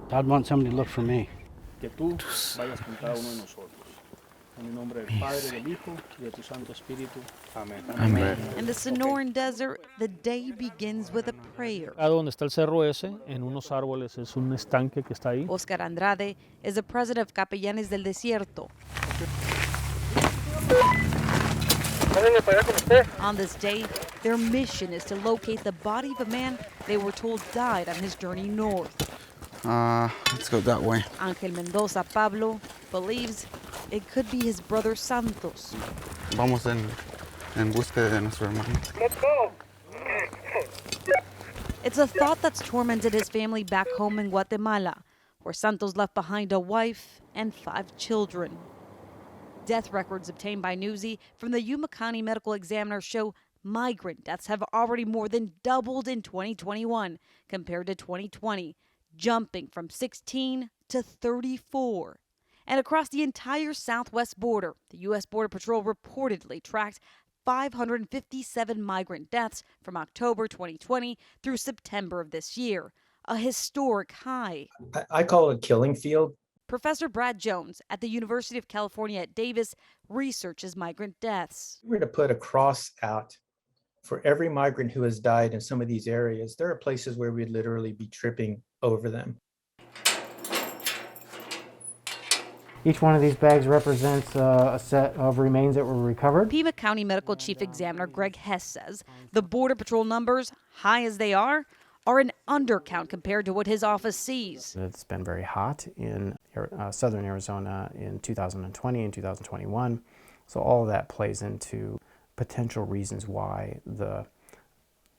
God wants somebody to look for me. Que tú vayas con cada uno de nosotros. En el nombre del Padre, del Hijo y de tu Santo Espíritu. Amén. Amen. In the Sonoran Desert, the day begins with a prayer. Donde está el cerro ese, en unos árboles, es un estanque que está ahí. Oscar Andrade is the president of Capellanes del Desierto. On this day, their mission is to locate the body of a man they were told died on his journey north. Let's go that way. Ángel Mendoza Pablo believes it could be his brother Santos. Vamos en búsqueda de nuestro hermano. It's a thought that's tormented his family back home in Guatemala, where Santos left behind a wife and 5 children. Death records obtained by Newsy from the Yuma County Medical Examiner show migrant deaths have already more than doubled in 2021 compared to 2020, jumping from 16 to 34. And across the entire southwest border, the U.S. Border Patrol reportedly tracked 557 migrant deaths from October 2020 through September of this year, a historic high. I call it a killing field. Professor Brad Jones at the University of California at Davis researches migrant deaths. If we were to put a cross out for every migrant who has died in some of these areas, there are places where we'd literally be tripping over them. Each one of these bags represents a set of remains that were recovered. Pima County Medical Chief Examiner Greg Hess says the Border Patrol numbers, high as they are an undercount compared to what his office sees. It's been very hot in southern Arizona in 2020 and 2021, so all of that plays into potential reasons why the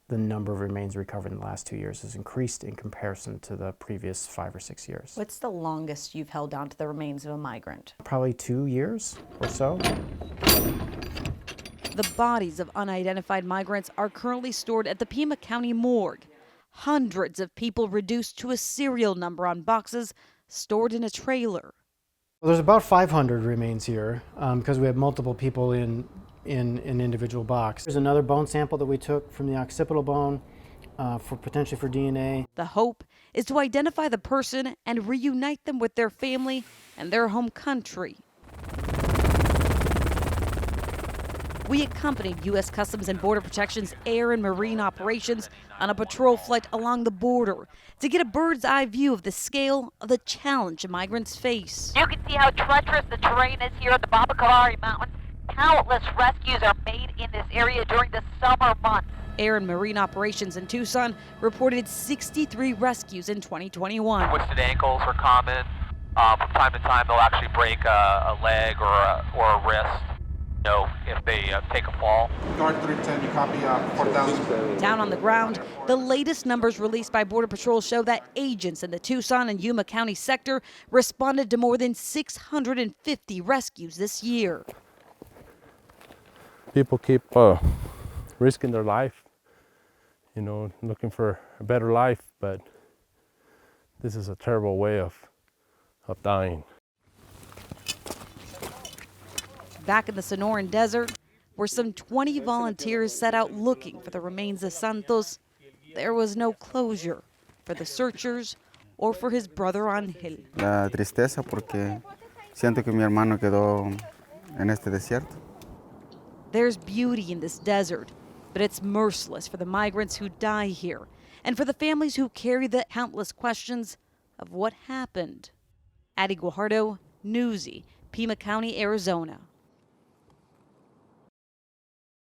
number of remains recovered in the last 2 years has increased in comparison to the previous 5 or 6 years. What's the longest you've held on to the remains of a migrant? Probably 2 years or so. The bodies of unidentified migrants are currently stored at the Pima County morgue. Hundreds of people reduced to a serial number on boxes stored in a trailer. Well, there's about 500 remains here because we have multiple people in an individual box. There's another bone sample that we took from the occipital bone potentially for DNA. The hope is to identify the person and reunite them with their family and their home country. We accompanied U.S. Customs and Border Protection's air and marine operations on a patrol flight along the border to get a bird's eye view of the scale of the challenge migrants face. You can see how treacherous the terrain is here at the Babakalari Mountains. Countless rescues are made in this area during the summer months. Air and Marine Operations in Tucson reported 63 rescues in 2021. Twisted ankles are common. From time to time, they'll actually break a leg or a wrist. If they take a fall. Guard 310, you copy 4,000. Down on the ground, the latest numbers released by Border Patrol show that agents in the Tucson and Yuma County sector responded to more than 650 rescues this year. People keep risking their life, looking for a better life, but this is a terrible way of dying. Back in the Sonoran Desert, where some 20 volunteers set out looking for the remains of Santos, there was no closure for the searchers or for his brother Ángel. La tristeza porque siento que mi hermano quedó en este desierto. There's beauty in this desert, but it's merciless for the migrants who die here and for the families who carry the countless questions of what happened. Addie Guajardo, Newsy, Pima County, Arizona.